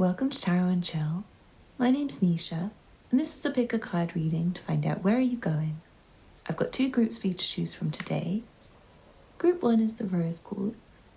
Welcome to Tarot and Chill. My name's Nisha, and this is a pick a card reading to find out where are you going. I've got two groups for you to choose from today. Group 1 is the Rose Quartz,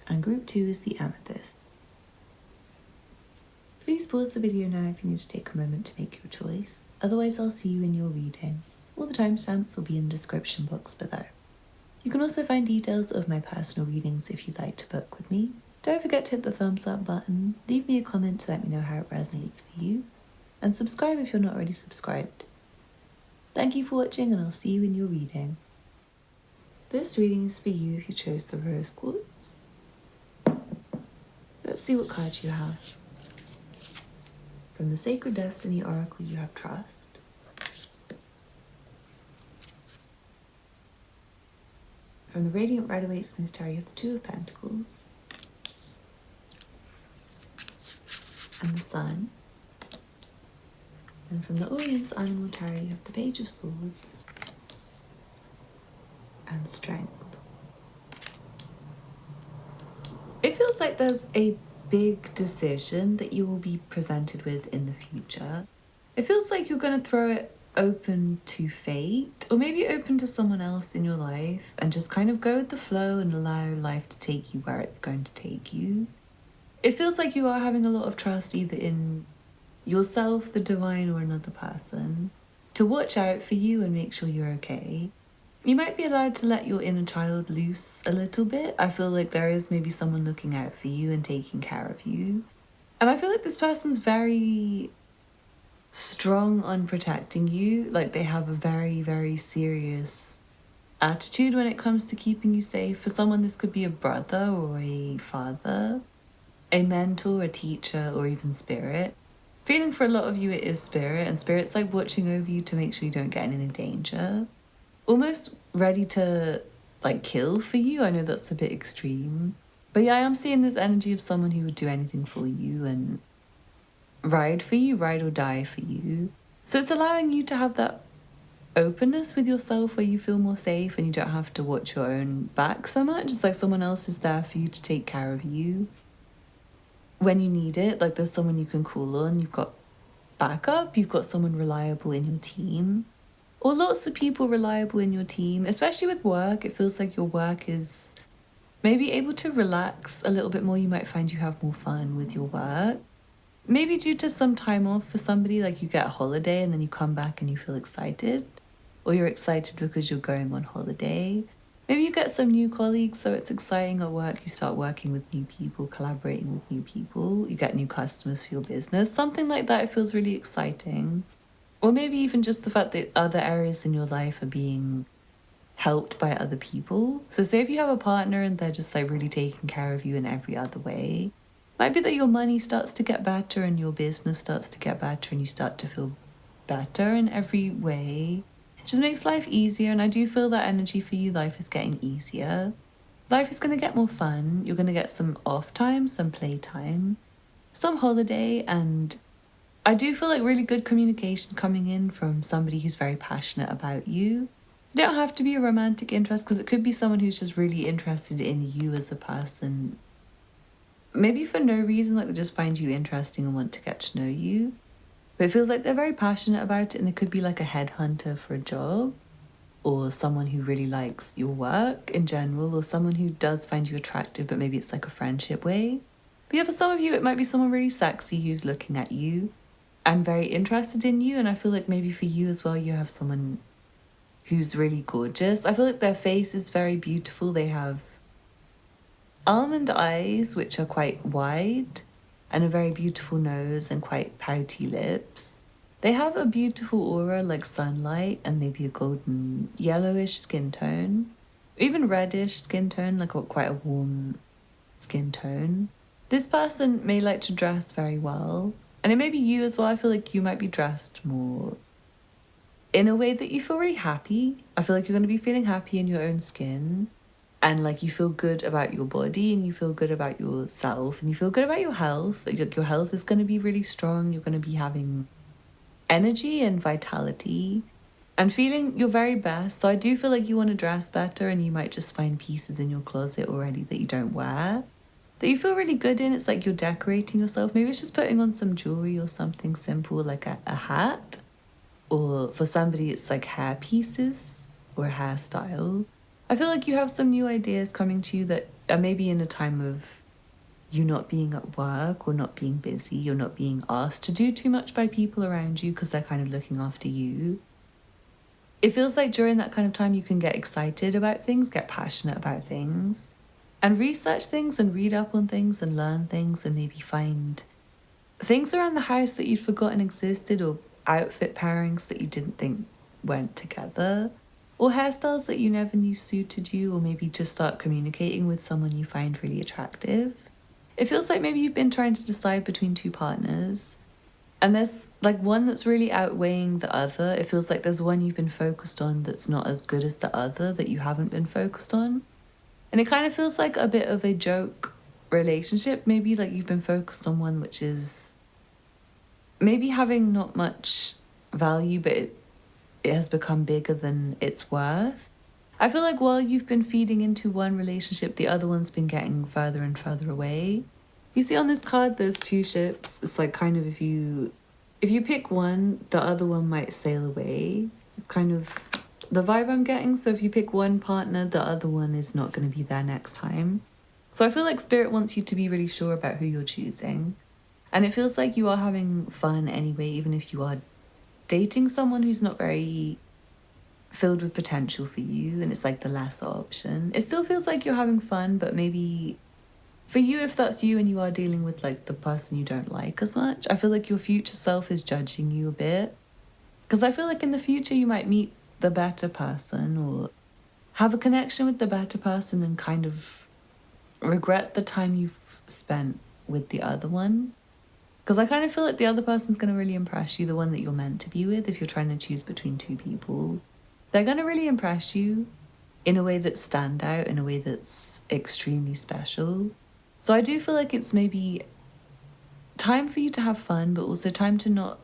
and Group 2 is the Amethyst. Please pause the video now if you need to take a moment to make your choice, otherwise I'll see you in your reading. All the timestamps will be in the description box below. You can also find details of my personal readings if you'd like to book with me. Don't forget to hit the thumbs up button, leave me a comment to let me know how it resonates for you, and subscribe if you're not already subscribed. Thank you for watching and I'll see you in your reading. This reading is for you who chose the Rose Quartz. Let's see what cards you have. From the Sacred Destiny Oracle you have Trust. From the Radiant Rider-Waite Smith Tarot you have the Two of Pentacles. And the Sun. And from the Orient Animal Tarot you have the Page of Swords and Strength. It feels like there's a big decision that you will be presented with in the future. It feels like you're going to throw it open to fate, or maybe open to someone else in your life, and just kind of go with the flow and allow life to take you where it's going to take you. It feels like you are having a lot of trust either in yourself, the divine, or another person to watch out for you and make sure you're okay. You might be allowed to let your inner child loose a little bit. I feel like there is maybe someone looking out for you and taking care of you. And I feel like this person's very strong on protecting you. Like they have a very, very serious attitude when it comes to keeping you safe. For someone, this could be a brother or a father, a mentor, a teacher, or even spirit. Feeling for a lot of you it is spirit, and spirit's like watching over you to make sure you don't get in any danger. Almost ready to like kill for you. I know that's a bit extreme. But yeah, I am seeing this energy of someone who would do anything for you and ride for you, ride or die for you. So it's allowing you to have that openness with yourself where you feel more safe and you don't have to watch your own back so much. It's like someone else is there for you to take care of you when you need it. Like there's someone you can call on, you've got backup, you've got someone reliable in your team, or lots of people reliable in your team. Especially with work, it feels like your work is maybe able to relax a little bit more. You might find you have more fun with your work. Maybe due to some time off for somebody, like you get a holiday and then you come back and you feel excited, or you're excited because you're going on holiday. Maybe you get some new colleagues, so it's exciting at work. You start working with new people, collaborating with new people. You get new customers for your business. Something like that, it feels really exciting. Or maybe even just the fact that other areas in your life are being helped by other people. So say if you have a partner and they're just like really taking care of you in every other way, might be that your money starts to get better and your business starts to get better and you start to feel better in every way. It just makes life easier, and I do feel that energy for you. Life is getting easier. Life is going to get more fun. You're going to get some off time, some play time, some holiday, and I do feel like really good communication coming in from somebody who's very passionate about you. You don't have to be a romantic interest, because it could be someone who's just really interested in you as a person. Maybe for no reason, like they just find you interesting and want to get to know you. But it feels like they're very passionate about it, and they could be like a headhunter for a job, or someone who really likes your work in general, or someone who does find you attractive, but maybe it's like a friendship way. But yeah, for some of you, it might be someone really sexy who's looking at you and very interested in you. And I feel like maybe for you as well, you have someone who's really gorgeous. I feel like their face is very beautiful. They have almond eyes, which are quite wide, and a very beautiful nose and quite pouty lips. They have a beautiful aura like sunlight and maybe a golden yellowish skin tone, even reddish skin tone, like quite a warm skin tone. This person may like to dress very well, and it may be you as well. I feel like you might be dressed more in a way that you feel really happy. I feel like you're going to be feeling happy in your own skin. And like you feel good about your body, and you feel good about yourself, and you feel good about your health. Like your health is going to be really strong. You're going to be having energy and vitality and feeling your very best. So I do feel like you want to dress better, and you might just find pieces in your closet already that you don't wear. that you feel really good in. It's like you're decorating yourself. Maybe it's just putting on some jewelry or something simple like a hat. Or for somebody, it's like hair pieces or hairstyle. I feel like you have some new ideas coming to you that are maybe in a time of you not being at work or not being busy or not being asked to do too much by people around you because they're kind of looking after you. It feels like during that kind of time you can get excited about things, get passionate about things, and research things and read up on things and learn things and maybe find things around the house that you'd forgotten existed, or outfit pairings that you didn't think went together, or hairstyles that you never knew suited you, or maybe just start communicating with someone you find really attractive. It feels like maybe you've been trying to decide between two partners, and there's like one that's really outweighing the other. It feels like there's one you've been focused on that's not as good as the other that you haven't been focused on. And it kind of feels like a bit of a joke relationship. Maybe like you've been focused on one which is maybe having not much value, but it has become bigger than it's worth. I feel like while you've been feeding into one relationship, the other one's been getting further and further away. You see on this card, there's two ships. It's like kind of if you pick one, the other one might sail away. It's kind of the vibe I'm getting. So if you pick one partner, the other one is not going to be there next time. So I feel like Spirit wants you to be really sure about who you're choosing. And it feels like you are having fun anyway, even if you are dating someone who's not very filled with potential for you, and it's like the lesser option. It still feels like you're having fun, but maybe for you, if that's you and you are dealing with like the person you don't like as much, I feel like your future self is judging you a bit. Because I feel like in the future you might meet the better person or have a connection with the better person and kind of regret the time you've spent with the other one. Because I kind of feel like the other person's going to really impress you, the one that you're meant to be with, if you're trying to choose between two people. They're going to really impress you in a way that's stand out, in a way that's extremely special. So I do feel like it's maybe time for you to have fun, but also time to not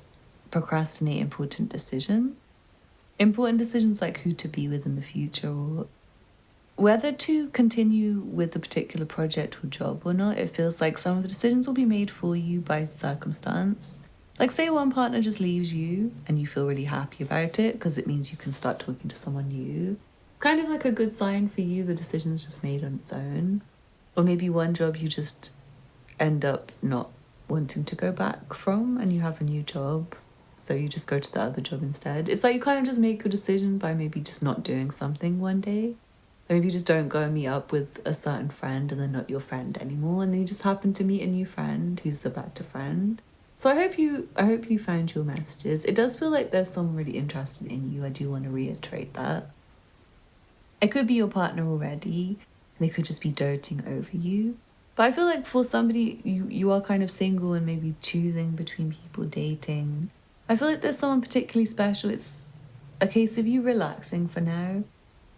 procrastinate important decisions. Important decisions like who to be with in the future, or whether to continue with a particular project or job or not. It feels like some of the decisions will be made for you by circumstance. Like say one partner just leaves you and you feel really happy about it because it means you can start talking to someone new. It's kind of like a good sign for you, the decision's just made on its own. Or maybe one job you just end up not wanting to go back from and you have a new job, so you just go to the other job instead. It's like you kind of just make your decision by maybe just not doing something one day. Or maybe you just don't go and meet up with a certain friend and they're not your friend anymore, and then you just happen to meet a new friend who's a better friend. So I hope you found your messages. It does feel like there's someone really interested in you. I do want to reiterate that. It could be your partner already. They could just be doting over you. But I feel like for somebody, you are kind of single and maybe choosing between people, dating. I feel like there's someone particularly special. It's a case of you relaxing for now.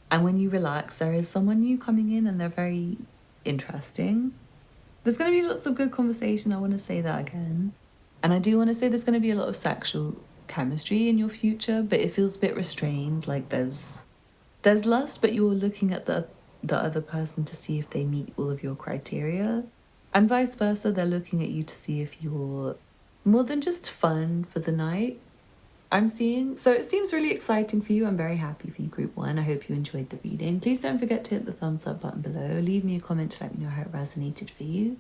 And when you relax, there is someone new coming in and they're very interesting. There's going to be lots of good conversation. I want to say that again. And I do want to say there's going to be a lot of sexual chemistry in your future, but it feels a bit restrained. Like there's lust, but you're looking at the other person to see if they meet all of your criteria. And vice versa, they're looking at you to see if you're more than just fun for the night, I'm seeing. So it seems really exciting for you. I'm very happy for you, Group 1. I hope you enjoyed the reading. Please don't forget to hit the thumbs up button below. Leave me a comment to let me know how it resonated for you.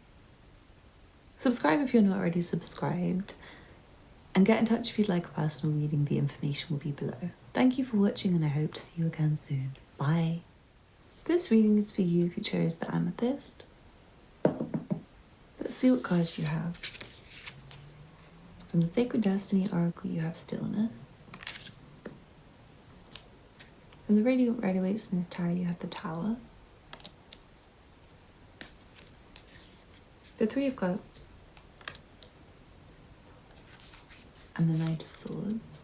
Subscribe if you're not already subscribed. And get in touch if you'd like a personal reading. The information will be below. Thank you for watching and I hope to see you again soon. Bye. This reading is for you if you chose the Amethyst. Let's see what cards you have. From the Sacred Destiny Oracle, you have Stillness. From the Radiant Rider-Waite Smith Tarot, you have the Tower. The Three of Cups. And the Knight of Swords.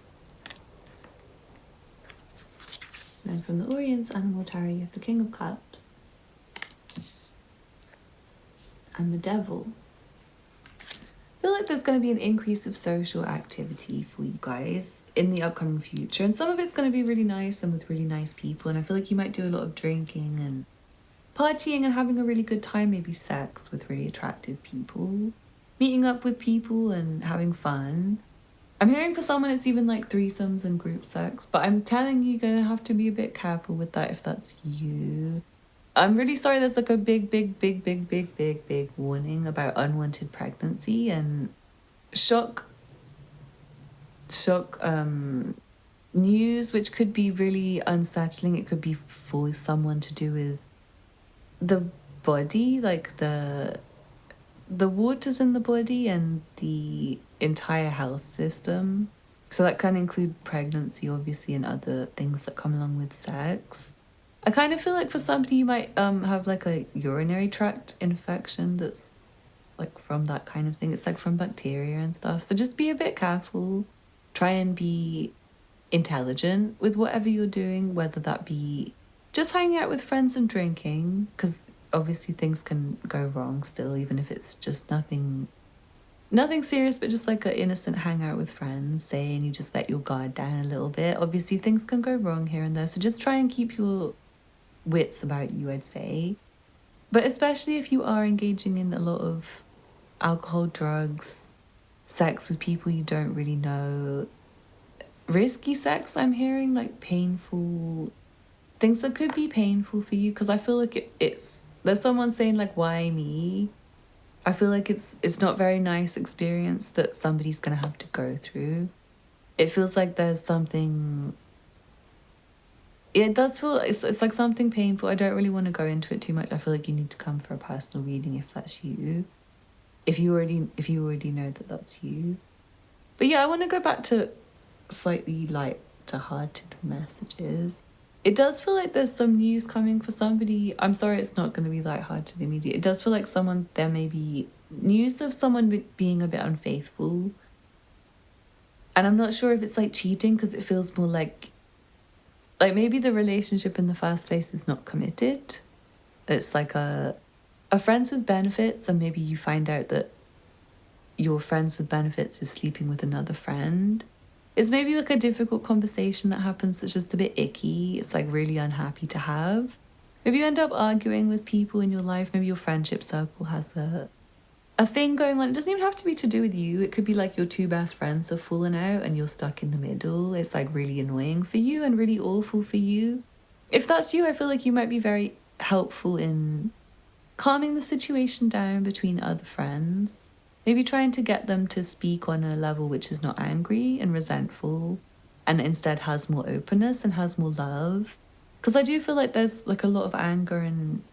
And then from the Orient's Animal Tarot, you have the King of Cups. And the Devil. I feel like there's going to be an increase of social activity for you guys in the upcoming future. And some of it's going to be really nice and with really nice people. And I feel like you might do a lot of drinking and partying and having a really good time, maybe sex with really attractive people, meeting up with people and having fun. I'm hearing for someone it's even like threesomes and group sex, but I'm telling you, you're gonna have to be a bit careful with that if that's you. I'm really sorry there's like a big warning about unwanted pregnancy and shock news, which could be really unsettling. It could be for someone to do with the body, like the waters in the body and the entire health system. So that can include pregnancy, obviously, and other things that come along with sex. I kind of feel like for somebody you might have like a urinary tract infection that's like from that kind of thing. It's like from bacteria and stuff. So just be a bit careful. Try and be intelligent with whatever you're doing, whether that be just hanging out with friends and drinking, because obviously things can go wrong still, even if it's just nothing serious, but just like an innocent hangout with friends, say, and you just let your guard down a little bit. Obviously things can go wrong here and there, so just try and keep your wits about you, I'd say. But especially if you are engaging in a lot of alcohol, drugs, sex with people you don't really know, risky sex, I'm hearing, like painful things that could be painful for you, because I feel like it's there's someone saying like, why me? I feel like it's not very nice experience that somebody's gonna have to go through. It feels like there's something. It does feel it's like something painful. I don't really want to go into it too much. I feel like you need to come for a personal reading if that's you. If you already know that that's you. But yeah, I want to go back to slightly light-hearted messages. It does feel like there's some news coming for somebody. I'm sorry it's not going to be light-hearted immediately. It does feel like there may be news of someone being a bit unfaithful. And I'm not sure if it's like cheating, because it feels more like maybe the relationship in the first place is not committed. It's like a friends with benefits, and maybe you find out that your friends with benefits is sleeping with another friend. It's maybe like a difficult conversation that happens that's just a bit icky. It's like really unhappy to have. Maybe you end up arguing with people in your life. Maybe your friendship circle has a thing going on. It doesn't even have to be to do with you. It could be like your two best friends have fallen out and you're stuck in the middle. It's like really annoying for you and really awful for you. If that's you, I feel like you might be very helpful in calming the situation down between other friends. Maybe trying to get them to speak on a level which is not angry and resentful, and instead has more openness and has more love. Because I do feel like there's like a lot of anger in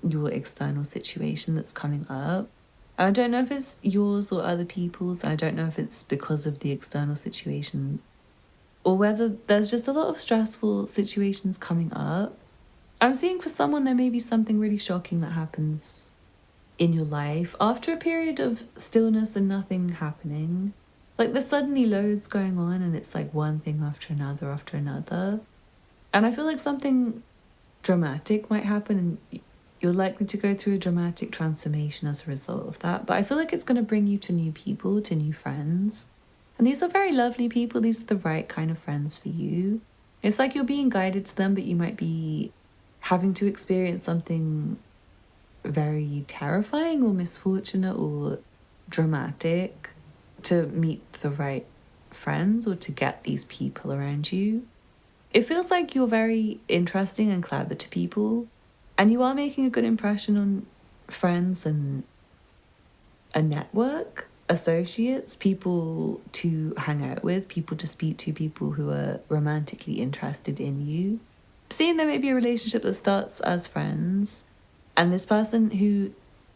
your external situation that's coming up. And I don't know if it's yours or other people's, and I don't know if it's because of the external situation, or whether there's just a lot of stressful situations coming up. I'm seeing for someone there may be something really shocking that happens in your life after a period of stillness and nothing happening. Like there's suddenly loads going on and it's like one thing after another. And I feel like something dramatic might happen and you're likely to go through a dramatic transformation as a result of that. But I feel like it's going to bring you to new people, to new friends. And these are very lovely people. These are the right kind of friends for you. It's like you're being guided to them, but you might be having to experience something very terrifying or misfortunate or dramatic to meet the right friends or to get these people around you. It feels like you're very interesting and clever to people, and you are making a good impression on friends and a network, associates, people to hang out with, people to speak to, people who are romantically interested in you. Seeing there may be a relationship that starts as friends, and this person who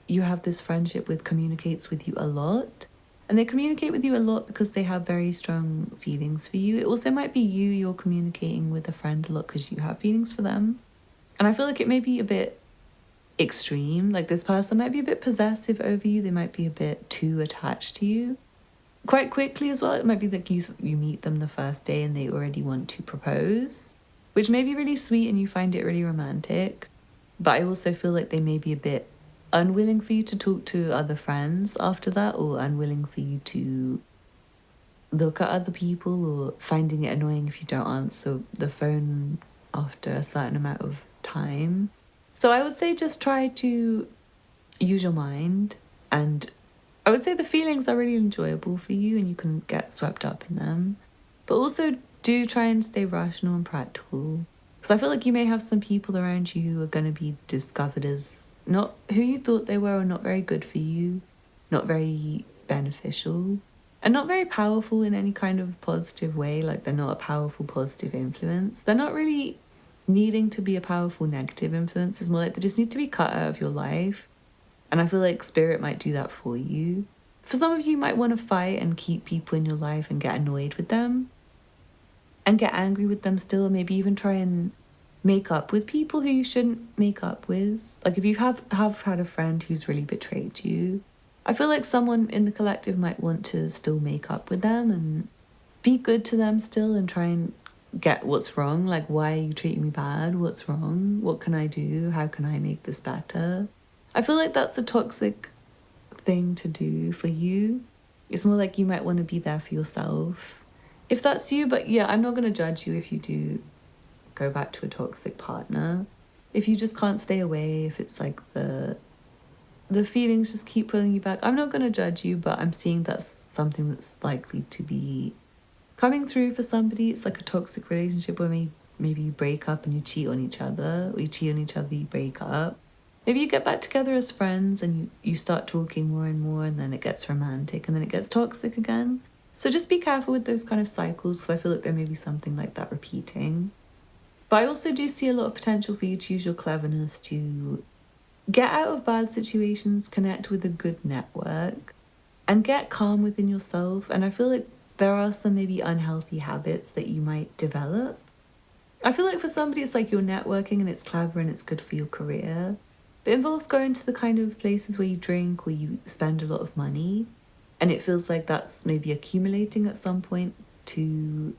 you have this friendship with communicates with you a lot. And they communicate with you a lot because they have very strong feelings for you. It also might be you're communicating with a friend a lot because you have feelings for them. And I feel like it may be a bit extreme. Like this person might be a bit possessive over you. They might be a bit too attached to you. Quite quickly as well, it might be that you meet them the first day and they already want to propose, which may be really sweet and you find it really romantic. But I also feel like they may be a bit unwilling for you to talk to other friends after that, or unwilling for you to look at other people, or finding it annoying if you don't answer the phone after a certain amount of time. So I would say just try to use your mind, and I would say the feelings are really enjoyable for you and you can get swept up in them. But also do try and stay rational and practical. Because I feel like you may have some people around you who are going to be discovered as not who you thought they were, or not very good for you, not very beneficial, and not very powerful in any kind of positive way. Like they're not a powerful positive influence. They're not really needing to be a powerful negative influence. It's more like they just need to be cut out of your life. And I feel like spirit might do that for you. For some of you, might want to fight and keep people in your life and get annoyed with them and get angry with them still, maybe even try and make up with people who you shouldn't make up with. Like if you have had a friend who's really betrayed you, I feel like someone in the collective might want to still make up with them and be good to them still and try and get what's wrong. Like, why are you treating me bad? What's wrong? What can I do? How can I make this better? I feel like that's a toxic thing to do for you. It's more like you might want to be there for yourself if that's you. But yeah, I'm not going to judge you if you do go back to a toxic partner. If you just can't stay away, if it's like the feelings just keep pulling you back, I'm not going to judge you, but I'm seeing that's something that's likely to be coming through for somebody. It's like a toxic relationship where maybe you break up and you cheat on each other, or you cheat on each other, you break up. Maybe you get back together as friends and you start talking more and more, and then it gets romantic and then it gets toxic again. So just be careful with those kind of cycles, because I feel like there may be something like that repeating. But I also do see a lot of potential for you to use your cleverness to get out of bad situations, connect with a good network, and get calm within yourself. And I feel like there are some maybe unhealthy habits that you might develop. I feel like for somebody it's like you're networking and it's clever and it's good for your career. But it involves going to the kind of places where you drink, where you spend a lot of money. And it feels like that's maybe accumulating at some point to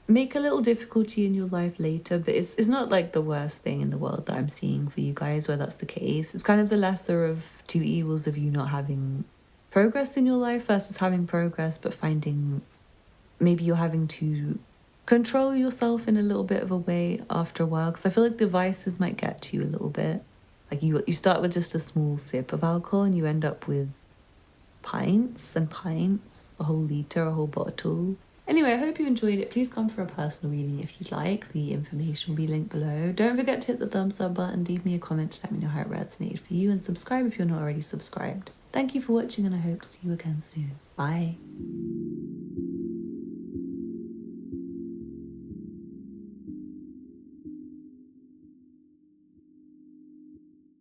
make a little difficulty in your life later. But it's not like the worst thing in the world that I'm seeing for you guys where that's the case. It's kind of the lesser of two evils of you not having progress in your life versus having progress but finding maybe you're having to control yourself in a little bit of a way after a while. Because I feel like the vices might get to you a little bit. Like you start with just a small sip of alcohol and you end up with pints and pints, a whole litre, a whole bottle. Anyway, I hope you enjoyed it. Please come for a personal reading if you'd like. The information will be linked below. Don't forget to hit the thumbs up button, leave me a comment to let me know how it resonated for you, and subscribe if you're not already subscribed. Thank you for watching and I hope to see you again soon. Bye.